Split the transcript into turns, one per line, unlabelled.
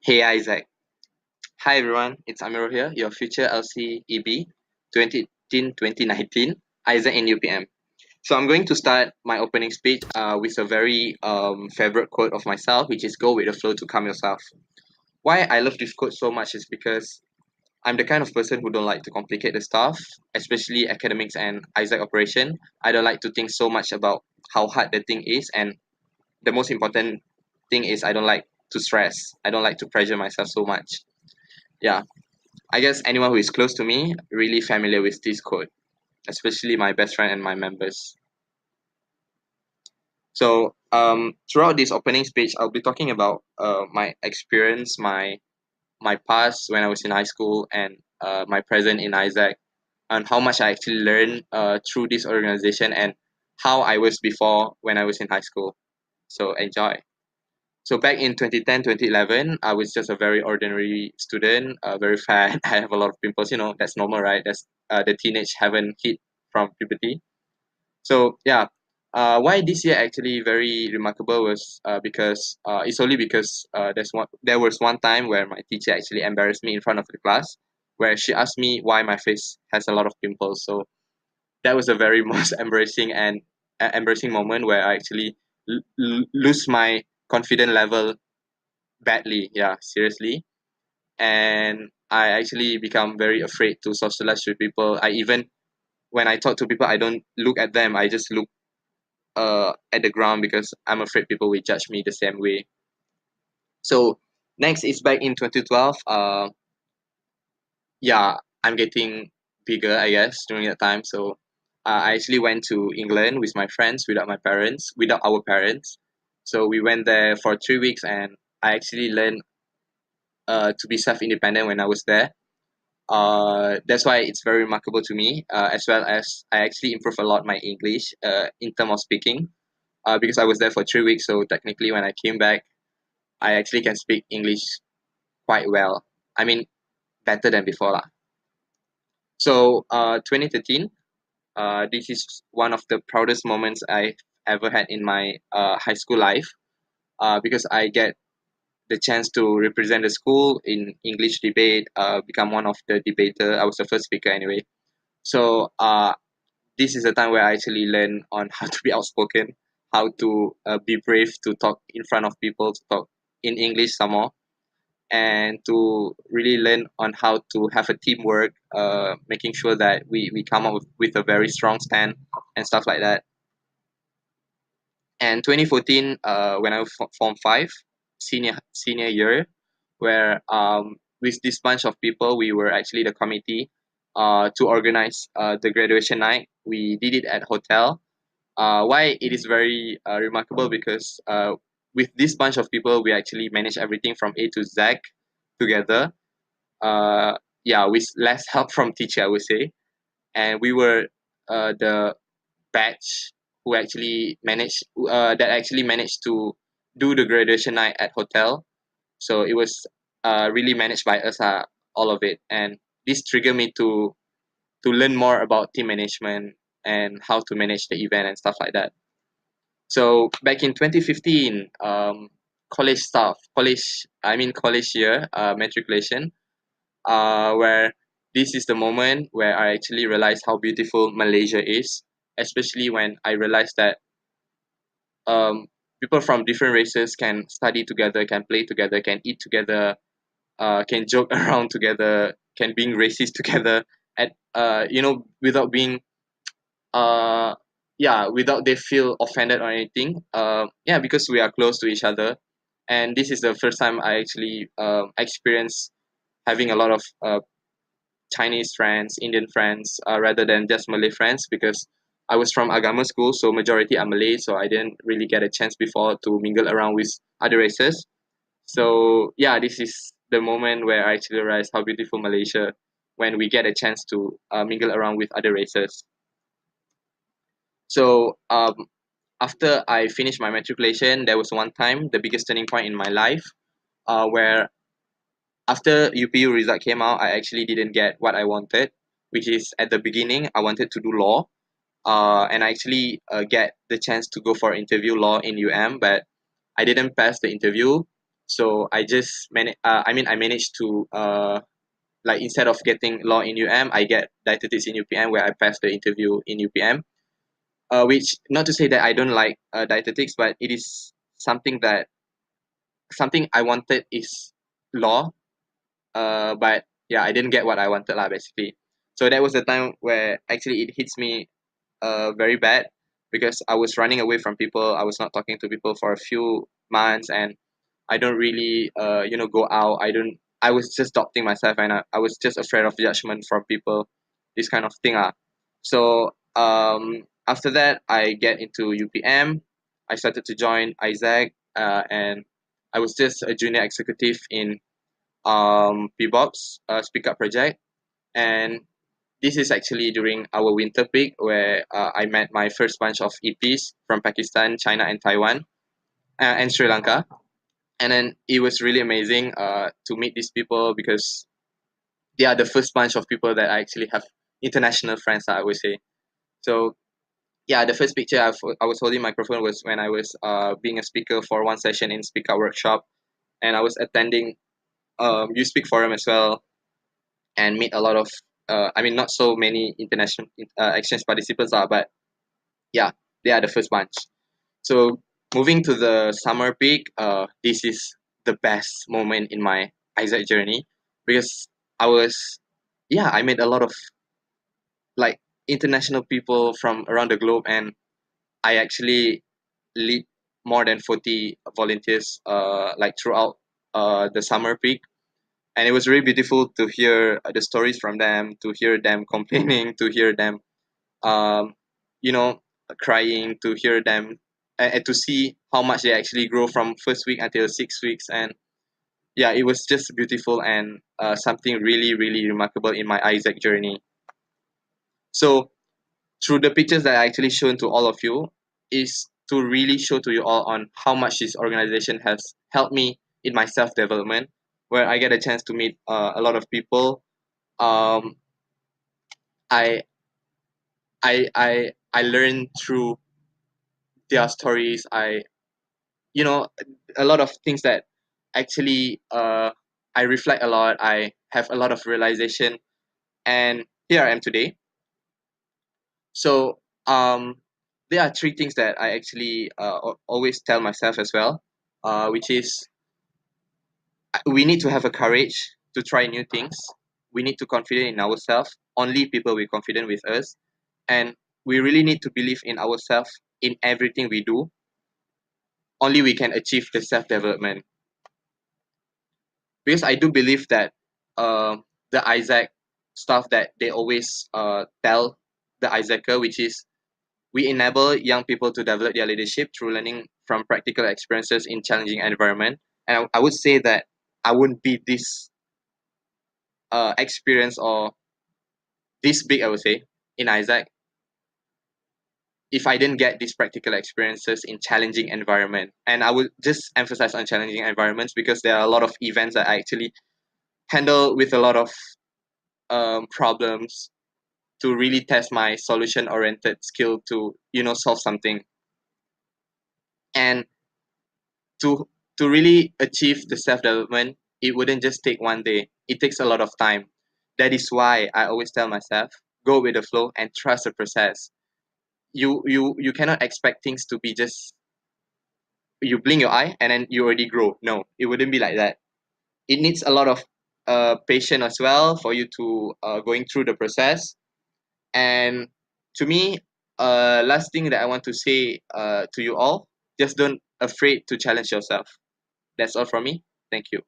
Hey Isaac. Hi everyone, it's Amiro here, your future LCEB 2018-2019, Isaac in UPM. So I'm going to start my opening speech with a very favorite quote of myself, which is go with the flow to calm yourself. Why I love this quote so much is because I'm the kind of person who don't like to complicate the stuff, especially academics and Isaac operation. I don't like to think so much about how hard the thing is, and the most important thing is I don't like to stress. I don't like to pressure myself so much. Yeah, I guess anyone who is close to me really familiar with this quote, especially my best friend and my members. So throughout this opening speech, I'll be talking about my experience, my past when I was in high school, and my present in Isaac, and how much I actually learned through this organization and how I was before when I was in high school. So enjoy. So back in 2010, 2011, I was just a very ordinary student, very fat. I have a lot of pimples. That's normal, right? That's the teenage haven't hit from puberty. So yeah, why this year actually very remarkable was because it's only because there was one time where my teacher actually embarrassed me in front of the class, where she asked me why my face has a lot of pimples. So that was a very most embarrassing moment where I actually lose my confident level badly. Yeah, seriously. And I actually become very afraid to socialize with people. I even when I talk to people, I don't look at them. I just look at the ground because I'm afraid people will judge me the same way. So next is back in 2012. Yeah, I'm getting bigger, I guess, during that time. So I actually went to England with my friends without our parents. So we went there for 3 weeks, and I actually learned to be self-independent when I was there. That's why it's very remarkable to me, as well as I actually improved a lot my English in terms of speaking, because I was there for 3 weeks. So technically, when I came back, I actually can speak English quite well. I mean, better than before lah. So 2013, this is one of the proudest moments I ever had in my high school life, because I get the chance to represent the school in English debate, become one of the debater. I was the first speaker anyway. So this is a time where I actually learn on how to be outspoken, how to be brave to talk in front of people, to talk in English some more, and to really learn on how to have a teamwork, making sure that we come up with a very strong stand and stuff like that. And 2014, when I was Form 5, senior year, where with this bunch of people, we were actually the committee to organize the graduation night. We did it at hotel. Why it is very remarkable because with this bunch of people, we actually manage everything from A to Z together. Yeah, with less help from teacher, I would say. And we were the batch who actually managed to do the graduation night at hotel. So it was really managed by us, all of it. And this triggered me to learn more about team management and how to manage the event and stuff like that. So back in 2015, college year, matriculation, where this is the moment where I actually realized how beautiful Malaysia is, especially when I realized that um, people from different races can study together, can play together, can eat together, can joke around together, can being racist together, at without being uh, yeah, without they feel offended or anything. Yeah, because we are close to each other, and this is the first time I actually experienced having a lot of Chinese friends, Indian friends, rather than just Malay friends, because I was from agama school, so majority are Malay, so I didn't really get a chance before to mingle around with other races. So yeah, this is the moment where I actually realized how beautiful Malaysia when we get a chance to mingle around with other races. So after I finished my matriculation, there was one time, the biggest turning point in my life, where after UPU result came out, I actually didn't get what I wanted, which is at the beginning I wanted to do law, and I actually get the chance to go for interview law in UM, but I didn't pass the interview. So I managed to like instead of getting law in UM, I get dietetics in UPM where I passed the interview in UPM. Which not to say that I don't like dietetics, but it is something that something I wanted is law. But yeah, I didn't get what I wanted lah basically. So that was the time where actually it hits me very bad because I was running away from people. I was not talking to people for a few months, and I don't really go out. I was just doubting myself, and I was just afraid of judgment from people, this kind of thing. So after that I get into UPM. I started to join Isaac, and I was just a junior executive in PBOX, Speak Up Project. And this is actually during our winter peak where I met my first bunch of EPs from Pakistan, China, and Taiwan, and Sri Lanka. And then it was really amazing to meet these people because they are the first bunch of people that I actually have international friends, I would say. So yeah, the first picture I was holding microphone was when I was being a speaker for one session in Speak Out workshop, and I was attending You Speak Forum as well, and meet a lot of not so many international exchange participants are, but yeah, they are the first bunch. So moving to the summer peak, this is the best moment in my Isaac journey because I was, yeah, I met a lot of like international people from around the globe, and I actually lead more than 40 volunteers like throughout the summer peak. And it was really beautiful to hear the stories from them, to hear them complaining, to hear them um, you know crying, to hear them and to see how much they actually grow from first week until 6 weeks. And yeah, it was just beautiful and something really really remarkable in my Isaac journey. So through the pictures that I actually shown to all of you is to really show to you all on how much this organization has helped me in my self development, where I get a chance to meet a lot of people. um, I I learn through their stories. You know a lot of things that actually I reflect a lot. I have a lot of realization, and here I am today. So there are three things that I actually always tell myself as well, which is we need to have a courage to try new things. We need to confident in ourselves. Only people will confident with us, and we really need to believe in ourselves in everything we do. Only we can achieve the self development. Because I do believe that the Isaac stuff that they always tell the Isaacer, which is we enable young people to develop their leadership through learning from practical experiences in challenging environment. And I would say that I wouldn't be this experience or this big, I would say, in Isaac if I didn't get these practical experiences in challenging environment. And I would just emphasize on challenging environments because there are a lot of events that I actually handle with a lot of problems to really test my solution oriented skill to solve something. And to really achieve the self development, it wouldn't just take one day. It takes a lot of time. That is why I always tell myself, go with the flow and trust the process. You cannot expect things to be just you blink your eye and then you already grow. No, it wouldn't be like that. It needs a lot of patience as well for you to going through the process. And to me, last thing that I want to say to you all, just don't afraid to challenge yourself. That's all from me. Thank you.